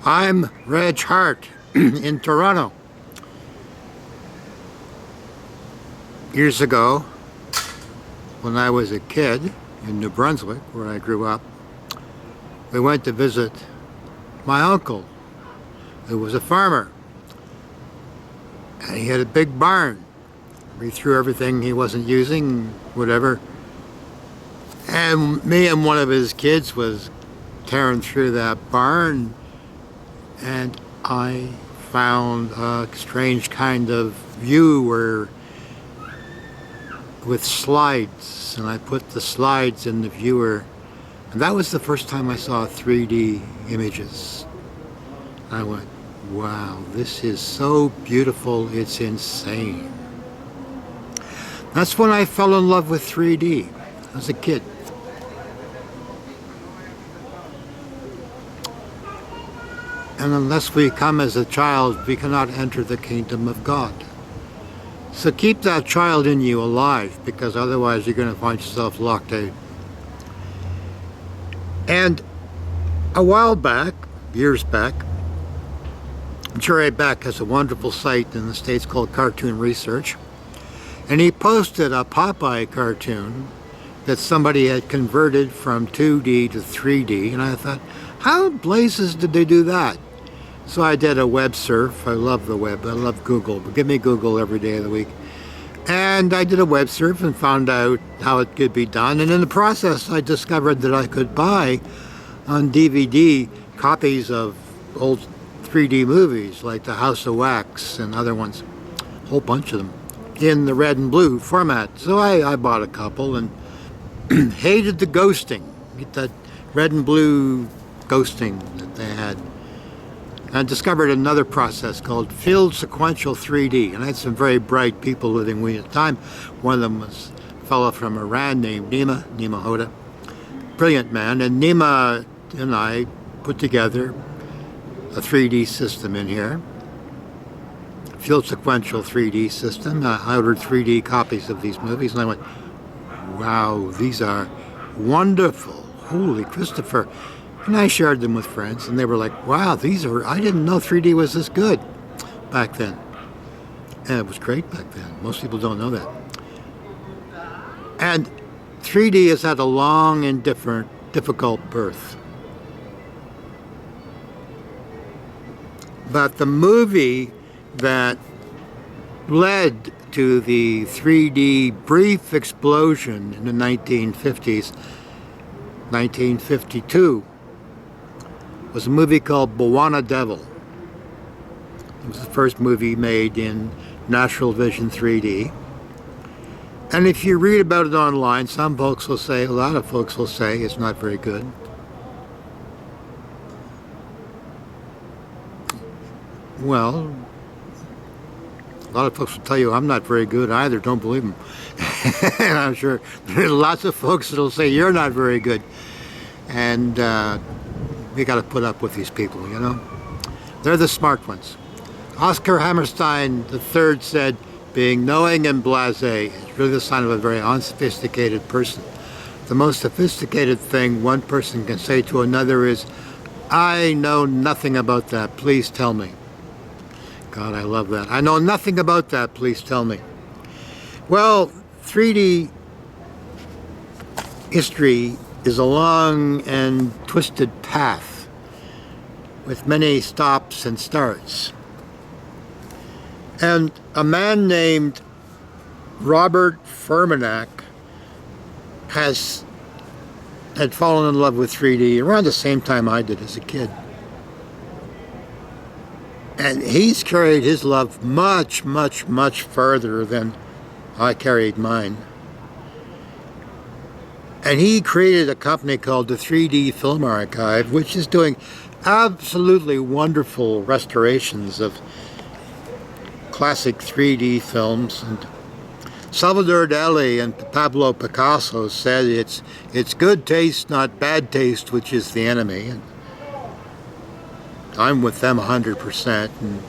I'm Reg Hartt in Toronto. Years ago, when I was a kid in New Brunswick, where I grew up, we went to visit my uncle, who was a farmer. And he had a big barn. We threw everything he wasn't using, whatever. And me and one of his kids was tearing through that barn, and I found a strange kind of view with slides, and I put the slides in the viewer, and that was the first time I saw 3D images. I went, wow, this is so beautiful, it's insane. That's when I fell in love with 3D as a kid. And unless we come as a child, we cannot enter the kingdom of God. So keep that child in you alive, because otherwise you're going to find yourself locked out. And a while back, years back, Jerry Beck has a wonderful site in the States called Cartoon Research, and he posted a Popeye cartoon that somebody had converted from 2D to 3D, and I thought, how blazes did they do that? So I did a web surf. I love the web. I love Google. Give me Google every day of the week. And I did a web surf and found out how it could be done. And in the process, I discovered that I could buy on DVD copies of old 3D movies like The House of Wax and other ones, a whole bunch of them, in the red and blue format. So I bought a couple and hated the ghosting, that red and blue ghosting that they had. I discovered another process called field sequential 3D, and I had some very bright people living with me at the time. One of them was a fellow from Iran named Nima Hoda, brilliant man, and Nima and I put together a 3D system in here, field sequential 3D system. I ordered 3D copies of these movies, and I went, wow, these are wonderful, holy Christopher. And I shared them with friends, and they were like, wow, I didn't know 3D was this good back then. And it was great back then. Most people don't know that. And 3D has had a long and difficult birth. But the movie that led to the 3D brief explosion in the 1950s, 1952, was a movie called BWANA Devil. It was the first movie made in Natural Vision 3D. And if you read about it online, some folks will say, a lot of folks will say, it's not very good. Well, a lot of folks will tell you I'm not very good either, don't believe them. And I'm sure there's lots of folks that'll say you're not very good. And we got to put up with these people, you know. They're the smart ones. Oscar Hammerstein III said, being knowing and blasé is really the sign of a very unsophisticated person. The most sophisticated thing one person can say to another is, I know nothing about that, please tell me. God, I love that. I know nothing about that, please tell me. Well, 3D history is a long and twisted path with many stops and starts. And a man named Robert Furmanek had fallen in love with 3D around the same time I did as a kid. And he's carried his love much, much, much further than I carried mine. And he created a company called the 3D Film Archive, which is doing absolutely wonderful restorations of classic 3D films. And Salvador Dali and Pablo Picasso said it's good taste, not bad taste, which is the enemy. And I'm with them 100%. And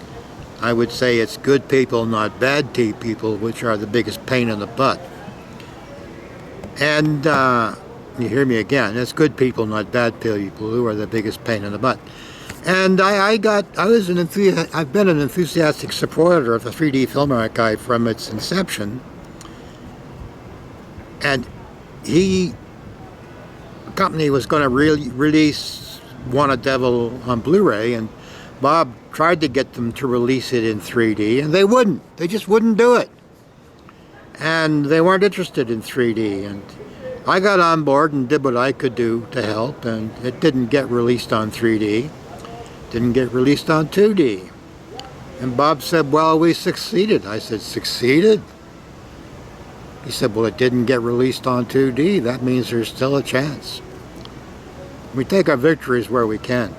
I would say it's good people, not bad people, which are the biggest pain in the butt. And you hear me again, it's good people, not bad people, who are the biggest pain in the butt. And I've been an enthusiastic supporter of the 3D Film Archive from its inception. And the company was going to release BWANA Devil on Blu-ray, and Bob tried to get them to release it in 3D, and they wouldn't. They just wouldn't do it. And they weren't interested in 3D, and I got on board and did what I could do to help, and it didn't get released on 3D. Didn't get released on 2D. And Bob said, well, we succeeded. I said, succeeded? He said, well, it didn't get released on 2D. That means there's still a chance. We take our victories where we can.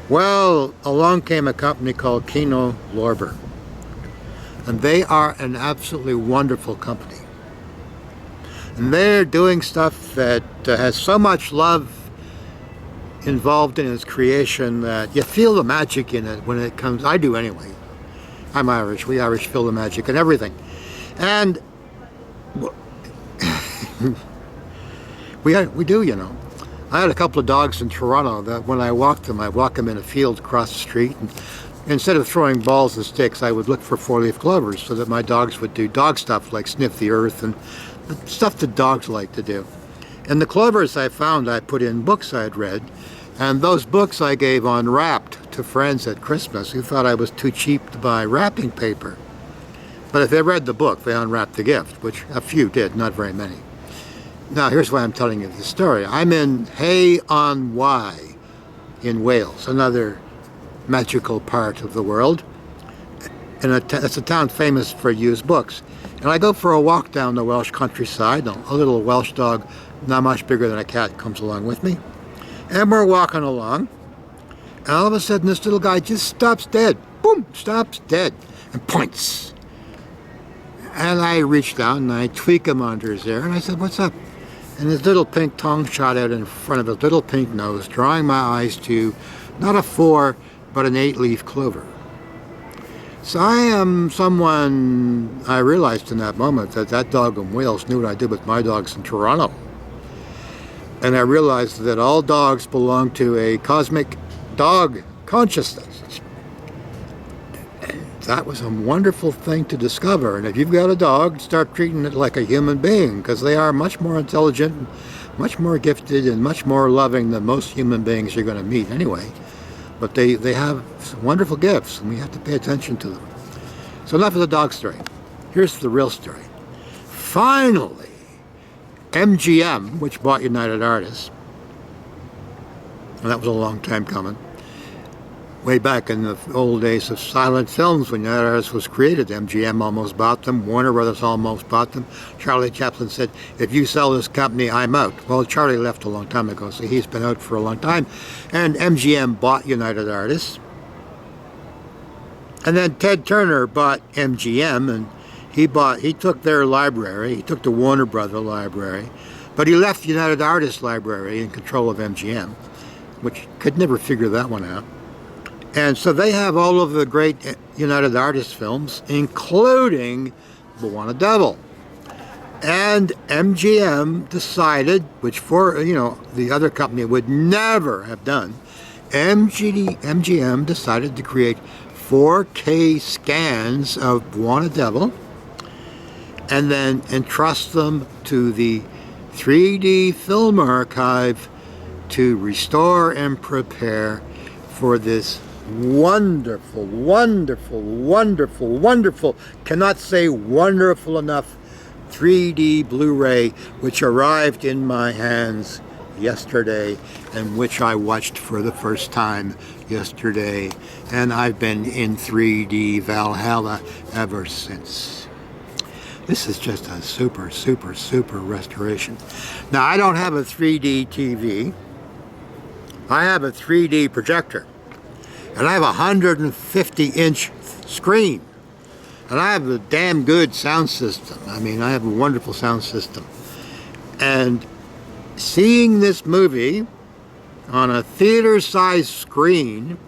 Well, along came a company called Kino Lorber. And they are an absolutely wonderful company. And they're doing stuff that has so much love involved in its creation that you feel the magic in it when it comes. I do anyway. I'm Irish. We Irish feel the magic in everything. And we do, you know. I had a couple of dogs in Toronto that when I walk them in a field across the street, and instead of throwing balls and sticks, I would look for four-leaf clovers so that my dogs would do dog stuff like sniff the earth and the stuff that dogs like to do. And the clovers I found, I put in books I'd read, and those books I gave unwrapped to friends at Christmas who thought I was too cheap to buy wrapping paper. But if they read the book, they unwrapped the gift, which a few did, not very many. Now, here's why I'm telling you the story. I'm in Hay-on-Wye in Wales, another magical part of the world. And it's a town famous for used books. And I go for a walk down the Welsh countryside. A little Welsh dog, not much bigger than a cat, comes along with me. And we're walking along. And all of a sudden, this little guy just stops dead. Boom, stops dead. And points. And I reach down and I tweak him under his ear. And I said, what's up? And his little pink tongue shot out in front of his little pink nose, drawing my eyes to not a 4, but an 8-leaf clover. So I am someone, I realized in that moment that dog in Wales knew what I did with my dogs in Toronto. And I realized that all dogs belong to a cosmic dog consciousness. And that was a wonderful thing to discover. And if you've got a dog, start treating it like a human being, because they are much more intelligent, much more gifted, and much more loving than most human beings you're going to meet anyway. But they have some wonderful gifts, and we have to pay attention to them. So enough of the dog story. Here's the real story. Finally, MGM, which bought United Artists, and that was a long time coming, way back in the old days of silent films when United Artists was created, MGM almost bought them, Warner Brothers almost bought them. Charlie Chaplin said, if you sell this company, I'm out. Well, Charlie left a long time ago, so he's been out for a long time. And MGM bought United Artists. And then Ted Turner bought MGM, and he took their library, he took the Warner Brothers library, but he left United Artists library in control of MGM, which could never figure that one out. And so they have all of the great United Artists films, including BWANA Devil. And MGM decided, which the other company would never have done, MGM decided to create 4K scans of BWANA Devil and then entrust them to the 3D Film Archive to restore and prepare for this wonderful, wonderful, wonderful, wonderful, cannot say wonderful enough 3D Blu-ray, which arrived in my hands yesterday and which I watched for the first time yesterday. And I've been in 3D Valhalla ever since. This is just a super, super, super restoration. Now, I don't have a 3D TV. I have a 3D projector. And I have a 150-inch screen. And I have a damn good sound system. I mean, I have a wonderful sound system. And seeing this movie on a theater-sized screen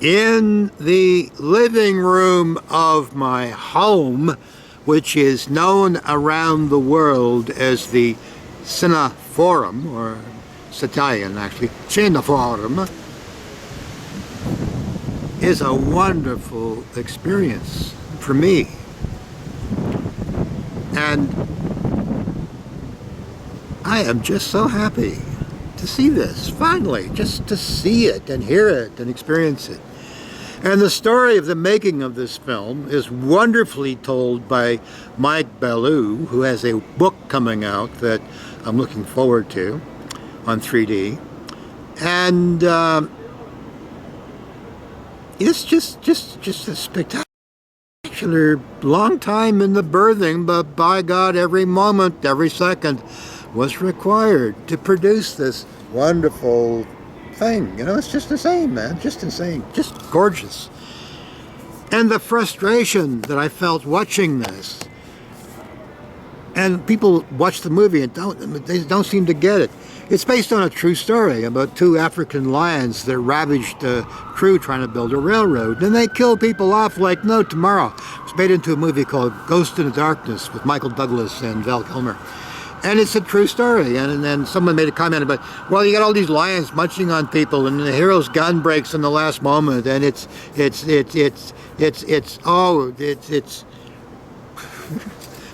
in the living room of my home, which is known around the world as the Cineforum, or it's Italian actually, Cineforum, is a wonderful experience for me. And I am just so happy to see this, finally, just to see it and hear it and experience it. And the story of the making of this film is wonderfully told by Mike Ballou, who has a book coming out that I'm looking forward to on 3D. And it's just a spectacular, long time in the birthing, but by God, every moment, every second was required to produce this wonderful thing. You know, it's just insane, man. Just insane. Just gorgeous. And the frustration that I felt watching this, and people watch the movie and they don't seem to get it. It's based on a true story about two African lions that ravaged a crew trying to build a railroad. And they kill people off like no tomorrow. It's made into a movie called Ghost in the Darkness with Michael Douglas and Val Kilmer. And it's a true story. And then someone made a comment about, well, you got all these lions munching on people, and the hero's gun breaks in the last moment, and it's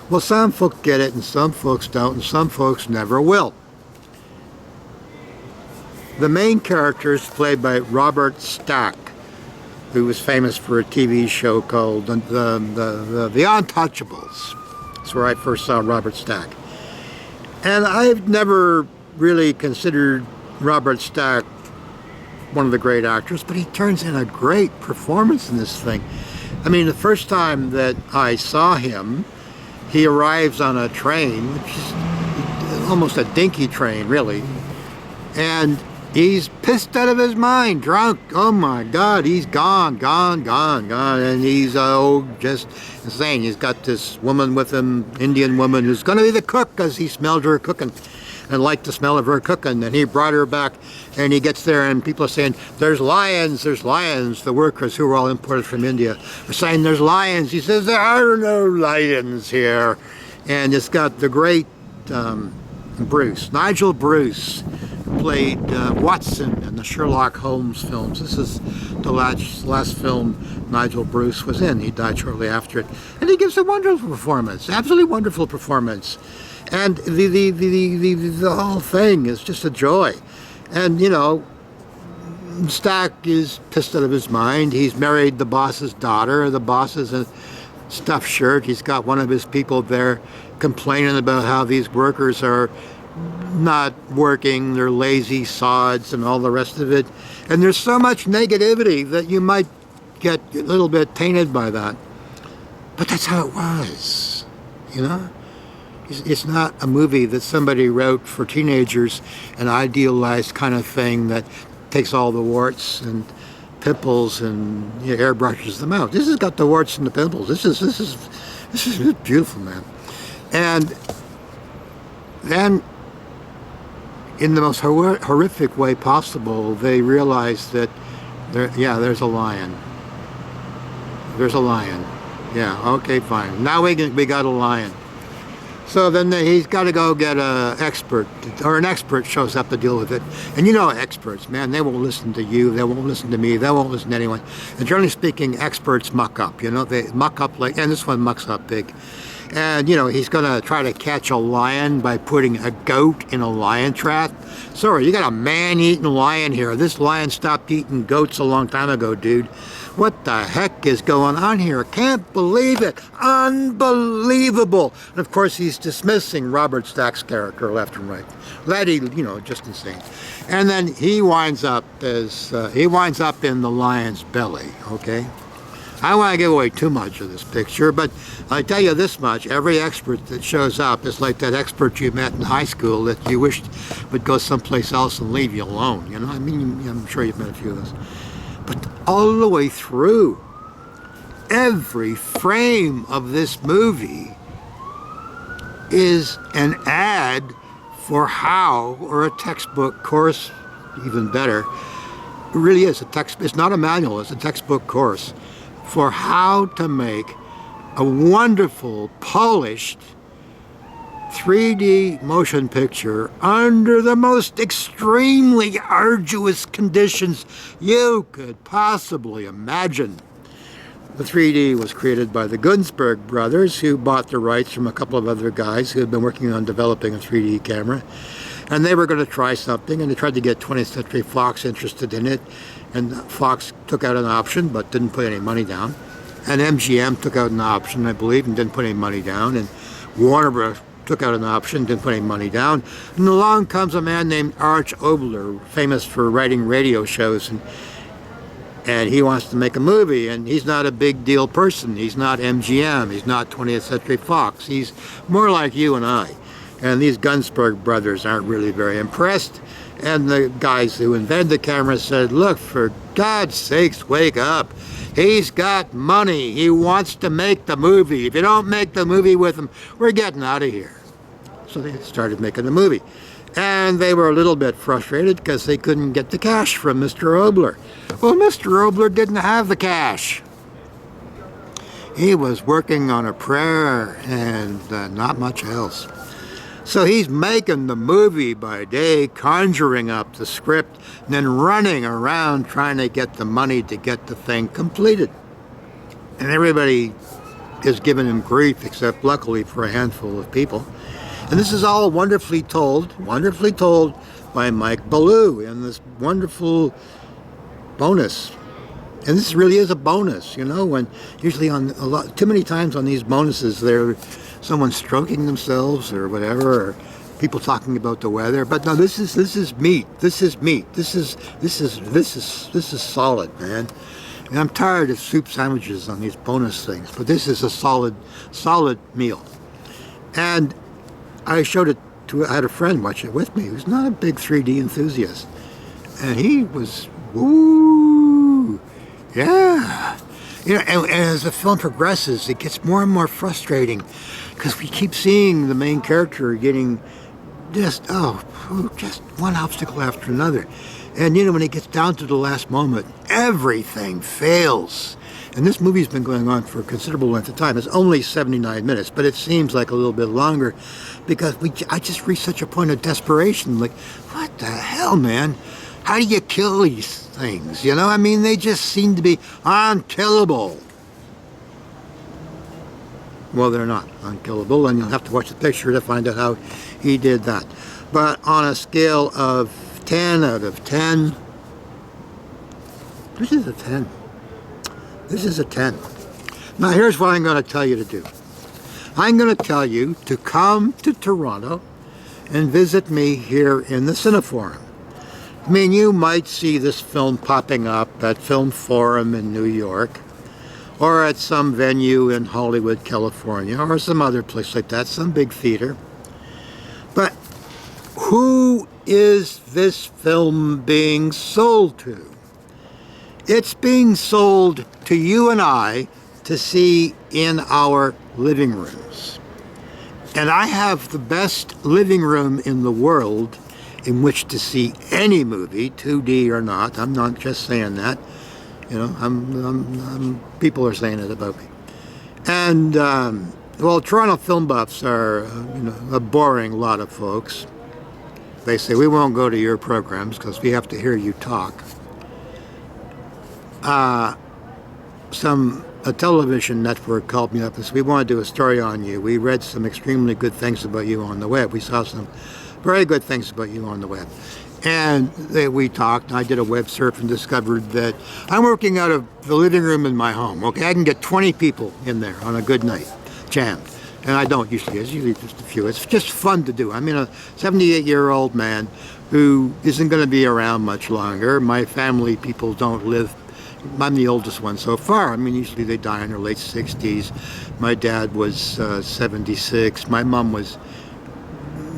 well, some folks get it, and some folks don't, and some folks never will. The main character is played by Robert Stack, who was famous for a TV show called The Untouchables. That's where I first saw Robert Stack. And I've never really considered Robert Stack one of the great actors, but he turns in a great performance in this thing. I mean, the first time that I saw him, he arrives on a train, which is almost a dinky train, really, and he's pissed out of his mind, drunk. Oh my God, he's gone, and he's just insane. He's got this woman with him, Indian woman, who's going to be the cook because he smelled her cooking and liked the smell of her cooking, and he brought her back, and he gets there, and people are saying, there's lions, there's lions. The workers, who were all imported from India, are saying, there's lions. He says, there are no lions here. And it's got the great Nigel Bruce, played Watson in the Sherlock Holmes films. This is the last film Nigel Bruce was in. He died shortly after it. And he gives a wonderful performance, absolutely wonderful performance. And the whole thing is just a joy. And, you know, Stack is pissed out of his mind. He's married the boss's daughter. The boss is a stuffed shirt. He's got one of his people there complaining about how these workers are not working, they're lazy sods and all the rest of it. And there's so much negativity that you might get a little bit tainted by that. But that's how it was, you know? It's not a movie that somebody wrote for teenagers, an idealized kind of thing that takes all the warts and pimples and, you know, airbrushes them out. This has got the warts and the pimples. This is beautiful, man. And then, in the most horrific way possible, they realize that there's a lion. There's a lion. Yeah, okay, fine. Now we got a lion. So then he's got to go get an expert, or an expert shows up to deal with it. And you know experts, man, they won't listen to you, they won't listen to me, they won't listen to anyone. And generally speaking, experts muck up, you know, they muck up like, and this one mucks up big. And, you know, he's going to try to catch a lion by putting a goat in a lion trap. Sorry, you got a man-eating lion here. This lion stopped eating goats a long time ago, dude. What the heck is going on here? Can't believe it. Unbelievable. And, of course, he's dismissing Robert Stack's character left and right. That, you know, just insane. And then he winds up in the lion's belly, okay? I don't want to give away too much of this picture, but I tell you this much, every expert that shows up is like that expert you met in high school that you wished would go someplace else and leave you alone, you know? I mean, I'm sure you've met a few of those. But all the way through, every frame of this movie is an ad for how, or a textbook course, even better. It really is a text. It's not a manual, it's a textbook course for how to make a wonderful, polished 3D motion picture under the most extremely arduous conditions you could possibly imagine. The 3D was created by the Gunsberg brothers, who bought the rights from a couple of other guys who had been working on developing a 3D camera. And they were going to try something, and they tried to get 20th Century Fox interested in it. And Fox took out an option, but didn't put any money down. And MGM took out an option, I believe, and didn't put any money down. And Warner Bros. Took out an option, didn't put any money down. And along comes a man named Arch Obler, famous for writing radio shows, and he wants to make a movie, and he's not a big deal person. He's not MGM, he's not 20th Century Fox. He's more like you and I. And these Gunsberg brothers aren't really very impressed. And the guys who invented the camera said, look, for God's sakes, wake up. He's got money. He wants to make the movie. If you don't make the movie with him, we're getting out of here. So they started making the movie. And they were a little bit frustrated because they couldn't get the cash from Mr. Obler. Well, Mr. Obler didn't have the cash. He was working on a prayer and not much else. So he's making the movie by day, conjuring up the script, and then running around trying to get the money to get the thing completed. And everybody is giving him grief, except luckily for a handful of people. And this is all wonderfully told by Mike Ballou in this wonderful bonus. And this really is a bonus, you know, when usually on too many times on these bonuses there's someone stroking themselves or whatever, or people talking about the weather. But no, this is meat. This is meat. This is solid, man. And I'm tired of soup sandwiches on these bonus things, but this is a solid meal. And I showed it I had a friend watch it with me who's not a big 3D enthusiast. And he was, woo, yeah. You know, and as the film progresses, it gets more and more frustrating because we keep seeing the main character getting just one obstacle after another. And, you know, when it gets down to the last moment, everything fails. And this movie's been going on for a considerable length of time. It's only 79 minutes, but it seems like a little bit longer because I just reached such a point of desperation. Like, what the hell, man? How do you kill these things? You know, I mean, they just seem to be unkillable. Well, they're not unkillable, and you'll have to watch the picture to find out how he did that. But on a scale of 10 out of 10, this is a 10. This is a 10. Now here's what I'm going to tell you to do. I'm going to tell you to come to Toronto and visit me here in the Cineforum. I mean, you might see this film popping up at Film Forum in New York, or at some venue in Hollywood, California, or some other place like that, some big theater. But who is this film being sold to? It's being sold to you and I to see in our living rooms. And I have the best living room in the world in which to see any movie, 2D or not. I'm not just saying that. You know, people are saying it about me. And, well, Toronto film buffs are, you know, a boring lot of folks. They say, we won't go to your programs because we have to hear you talk. A television network called me up and said, we want to do a story on you. We read some extremely good things about you on the web. We saw some very good things about you on the web. And we talked, and I did a web surf and discovered that I'm working out of the living room in my home. Okay, I can get 20 people in there on a good night, jammed. And I don't usually, it's usually just a few. It's just fun to do. I mean, a 78-year-old man who isn't going to be around much longer. My family people don't live. I'm the oldest one so far. I mean, usually they die in their late 60s. My dad was 76. My mom was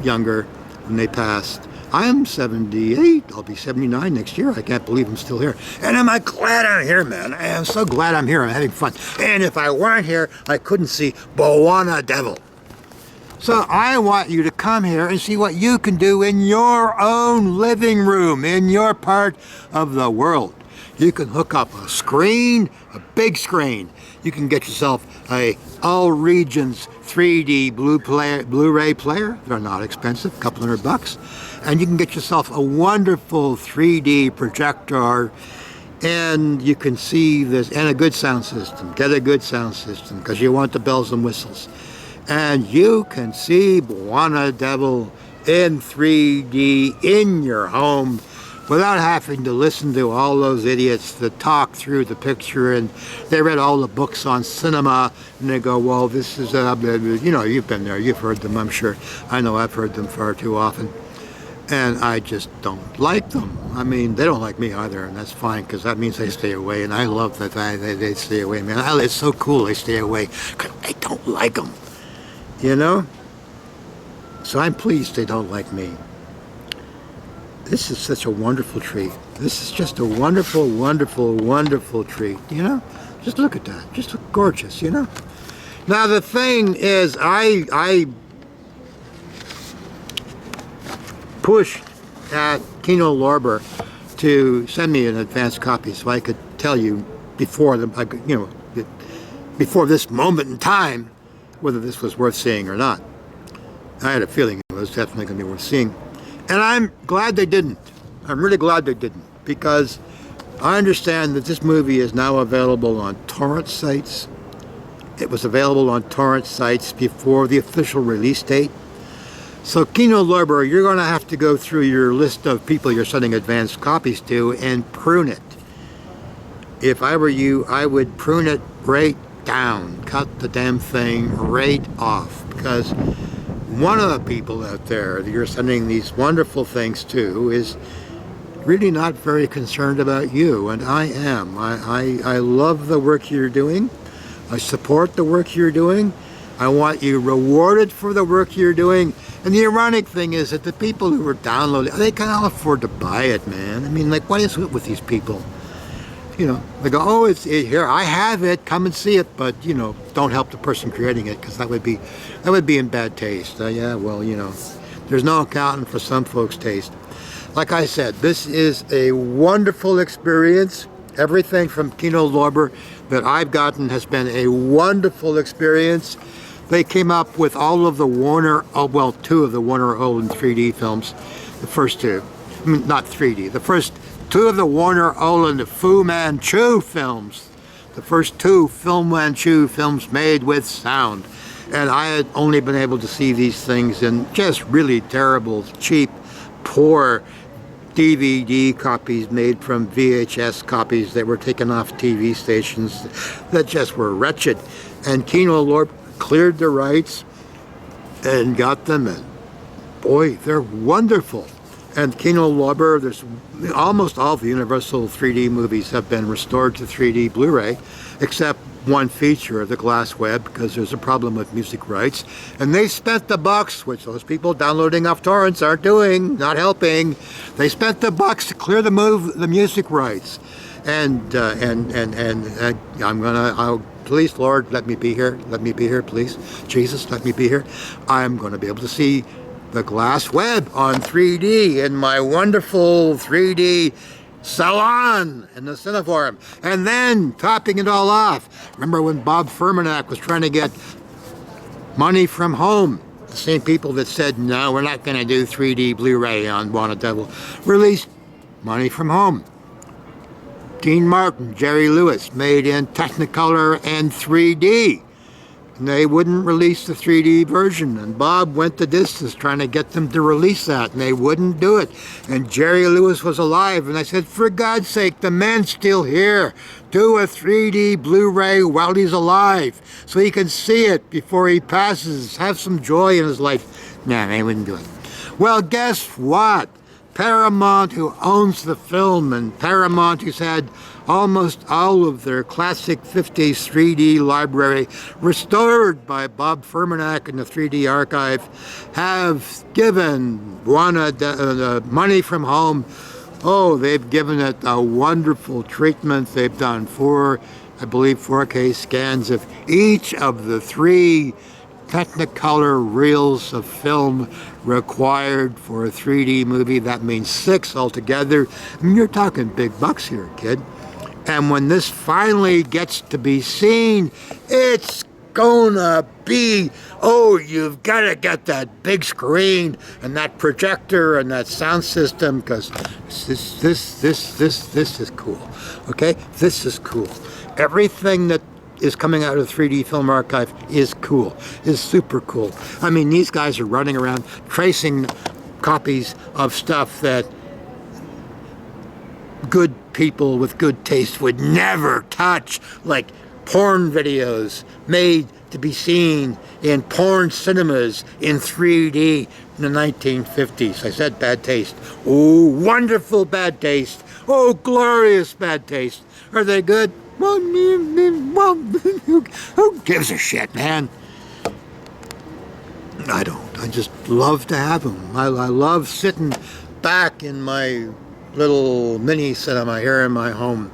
younger when they passed. I'm 78. I'll be 79 next year. I can't believe I'm still here. And am I glad I'm here, man. I am so glad I'm here. I'm having fun. And if I weren't here, I couldn't see BWANA Devil. So I want you to come here and see what you can do in your own living room, in your part of the world. You can hook up a screen, a big screen. You can get yourself a all regions 3D Blu-ray player. They're not expensive, a couple $100. And you can get yourself a wonderful 3D projector, and you can see this, and a good sound system. Get a good sound system because you want the bells and whistles. And you can see BWANA Devil in 3D in your home without having to listen to all those idiots that talk through the picture, and they read all the books on cinema and they go, well, this is you know, you've been there, you've heard them, I'm sure. I know I've heard them far too often, and I just don't like them. I mean, they don't like me either, and that's fine, because that means they stay away, and I love that they stay away, man. It's so cool they stay away because I don't like them, you know? So I'm pleased they don't like me. This is such a wonderful treat. This is just a wonderful, wonderful, wonderful treat, you know? Just look at that. Just look gorgeous, you know? Now the thing is, I pushed at Kino Lorber to send me an advance copy so I could tell you before before this moment in time whether this was worth seeing or not. I had a feeling it was definitely going to be worth seeing. And I'm glad they didn't. I'm really glad they didn't, because I understand that this movie is now available on torrent sites. It was available on torrent sites before the official release date. So Kino Lorber, you're going to have to go through your list of people you're sending advance copies to and prune it. If I were you, I would prune it right down. Cut the damn thing right off, because one of the people out there that you're sending these wonderful things to is really not very concerned about you, and I am. I love the work you're doing. I support the work you're doing. I want you rewarded for the work you're doing. And the ironic thing is that the people who are downloading, they can't afford to buy it, man. I mean, like, what is it with these people? You know, they go, oh, it's here, I have it, come and see it, but, you know, don't help the person creating it, because that would be in bad taste. Yeah, well, you know, there's no accounting for some folks' taste. Like I said, this is a wonderful experience. Everything from Kino Lorber that I've gotten has been a wonderful experience. They came up with all of the Warner, well, two of the Warner Olin 3D films, the first two. I mean, not 3D, the first two of the Warner Olin Fu Manchu films. The first two Fu Manchu films made with sound. And I had only been able to see these things in just really terrible, cheap, poor DVD copies made from VHS copies that were taken off TV stations that just were wretched. And Kino Lorber cleared the rights and got them in. Boy, they're wonderful. And Kino Lorber, there's almost all the Universal 3D movies have been restored to 3D Blu-ray, except one feature, The Glass Web, because there's a problem with music rights. And they spent the bucks, which those people downloading off torrents aren't doing, not helping. They spent the bucks to clear the music rights. And please, Lord, let me be here. Let me be here, please. Jesus, let me be here. I'm going to be able to see The Glass Web on 3D in my wonderful 3D salon in the Cineforum. And then, topping it all off, remember when Bob Furmanek was trying to get money from home? The same people that said, no, we're not going to do 3D Blu-ray on BWANA Devil, released Money from Home. Dean Martin, Jerry Lewis, made in Technicolor and 3D. And they wouldn't release the 3D version, and Bob went the distance trying to get them to release that, and they wouldn't do it. And Jerry Lewis was alive, and I said, for God's sake, the man's still here. Do a 3D Blu-ray while he's alive, so he can see it before he passes. Have some joy in his life. Nah, they wouldn't do it. Well, guess what? Paramount, who owns the film, and Paramount, who's had almost all of their classic 50s 3D library restored by Bob Furmanek in the 3D archive, have given BWANA Money from Home. Oh, they've given it a wonderful treatment. They've done 4K scans of each of the 3 Technicolor reels of film required for a 3D movie. That means 6 altogether. I mean, you're talking big bucks here, kid. And when this finally gets to be seen, it's gonna be, oh, you've got to get that big screen and that projector and that sound system, because this is cool. Okay, this is cool. Everything that is coming out of 3D Film Archive is cool, is super cool. I mean, these guys are running around tracing copies of stuff that good people with good taste would never touch, like porn videos made to be seen in porn cinemas in 3D in the 1950s. I said bad taste. Oh, wonderful bad taste. Oh, glorious bad taste. Are they good? Well, who gives a shit, man? I don't. I just love to have them. I love sitting back in my little mini cinema here in my home,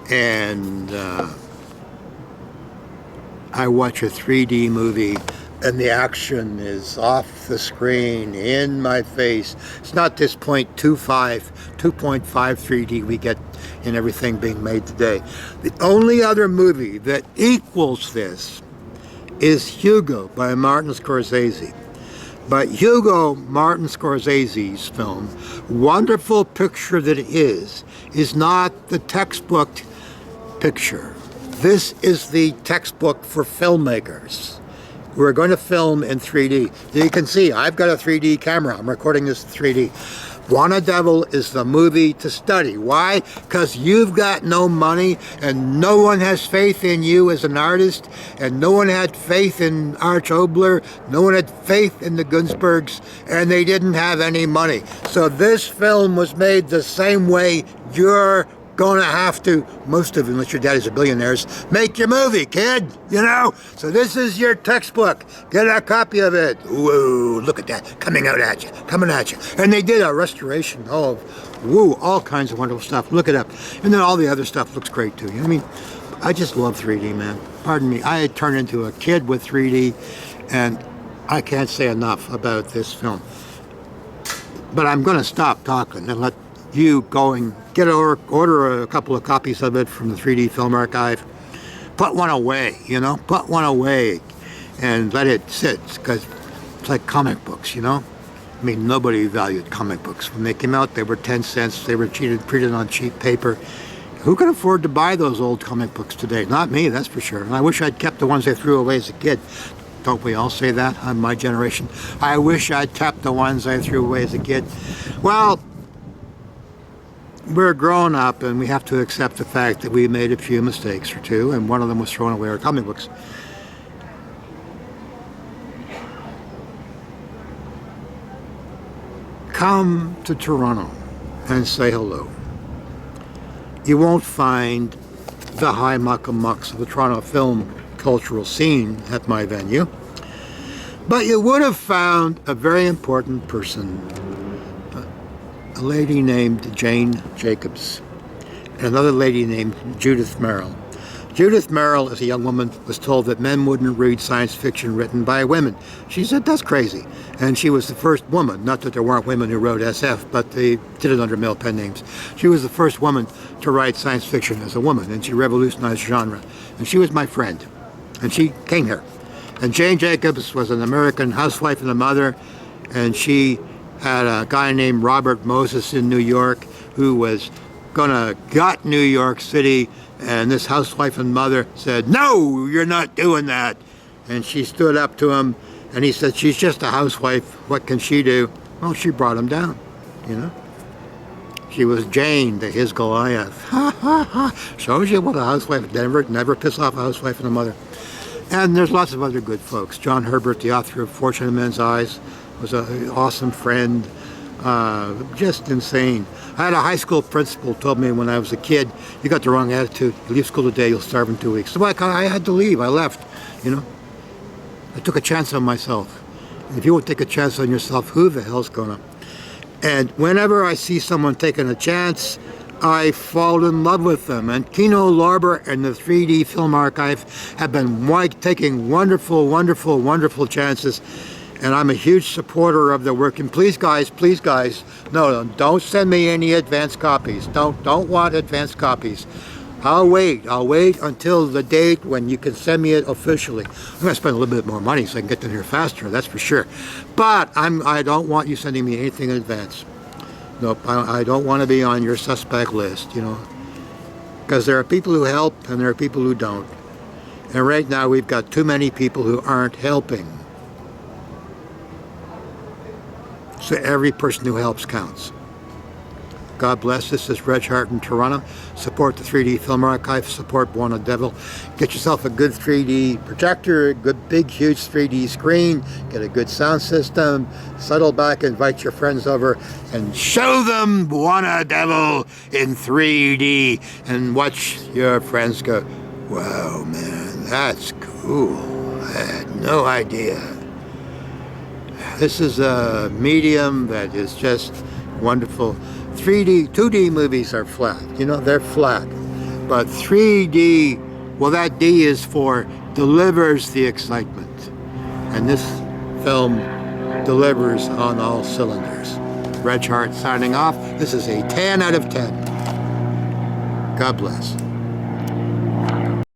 and I watch a 3D movie and the action is off the screen in my face. It's not this 2.5 3D we get in everything being made today. The only other movie that equals this is Hugo by Martin Scorsese. But Hugo, Martin Scorsese's film, wonderful picture that it is not the textbook picture. This is the textbook for filmmakers. We're going to film in 3D. You can see I've got a 3D camera. I'm recording this in 3D. BWANA Devil is the movie to study. Why? Because you've got no money and no one has faith in you as an artist, and no one had faith in Arch Obler, no one had faith in the Gunsbergs, and they didn't have any money. So this film was made the same way you're going to have to, most of you, unless your daddy's a billionaire's, make your movie, kid, you know? So this is your textbook. Get a copy of it. Whoa, look at that, coming at you. And they did a restoration of, woo, all kinds of wonderful stuff. Look it up. And then all the other stuff looks great too. I mean, I just love 3D, man. Pardon me, I had turned into a kid with 3D, and I can't say enough about this film. But I'm going to stop talking and let you go and order a couple of copies of it from the 3D Film Archive. Put one away, you know, put one away and let it sit, because it's like comic books, you know. I mean, nobody valued comic books. When they came out, they were 10 cents. They were printed on cheap paper. Who could afford to buy those old comic books today? Not me, that's for sure. And I wish I'd kept the ones I threw away as a kid. Don't we all say that on my generation? I wish I'd kept the ones I threw away as a kid. Well, we're grown up and we have to accept the fact that we made a few mistakes or two, and one of them was throwing away our comic books. Come to Toronto and say hello. You won't find the high muckamucks of the Toronto film cultural scene at my venue, but you would have found a very important person, a lady named Jane Jacobs, and another lady named Judith Merrill. Judith Merrill, as a young woman, was told that men wouldn't read science fiction written by women. She said, that's crazy. And she was the first woman, not that there weren't women who wrote SF, but they did it under male pen names. She was the first woman to write science fiction as a woman, and she revolutionized genre. And she was my friend, and she came here. And Jane Jacobs was an American housewife and a mother, and she had a guy named Robert Moses in New York who was gonna gut New York City, and this housewife and mother said, no, you're not doing that. And she stood up to him, and he said, she's just a housewife, what can she do? Well, she brought him down, you know. She was Jane to his Goliath. Ha ha ha. Shows you what a housewife, never piss off a housewife and a mother. And there's lots of other good folks. John Herbert, the author of Fortune in Men's Eyes, was an awesome friend, just insane. I had a high school principal told me when I was a kid, you got the wrong attitude. You leave school today, you'll starve in 2 weeks. So I had to leave. I left, you know. I took a chance on myself. If you won't take a chance on yourself, who the hell's gonna? And whenever I see someone taking a chance, I fall in love with them. And Kino Lorber and the 3D Film Archive have been taking wonderful, wonderful, wonderful chances. And I'm a huge supporter of their work. And please guys, no, don't send me any advance copies. Don't want advance copies. I'll wait until the date when you can send me it officially. I'm going to spend a little bit more money so I can get them here faster, that's for sure. But I don't want you sending me anything in advance. Nope, I don't want to be on your suspect list, you know. Because there are people who help and there are people who don't. And right now we've got too many people who aren't helping. So every person who helps counts. God bless. This is Reg Hartt in Toronto. Support the 3D Film Archive. Support BWANA Devil. Get yourself a good 3D projector, a good big huge 3D screen. Get a good sound system. Settle back, invite your friends over, and show them BWANA Devil in 3D. And watch your friends go, wow, man, that's cool. I had no idea. This is a medium that is just wonderful. 2D movies are flat, you know, they're flat. But 3D, well, that D is for delivers the excitement. And this film delivers on all cylinders. Reg Hartt signing off. This is a 10 out of 10. God bless.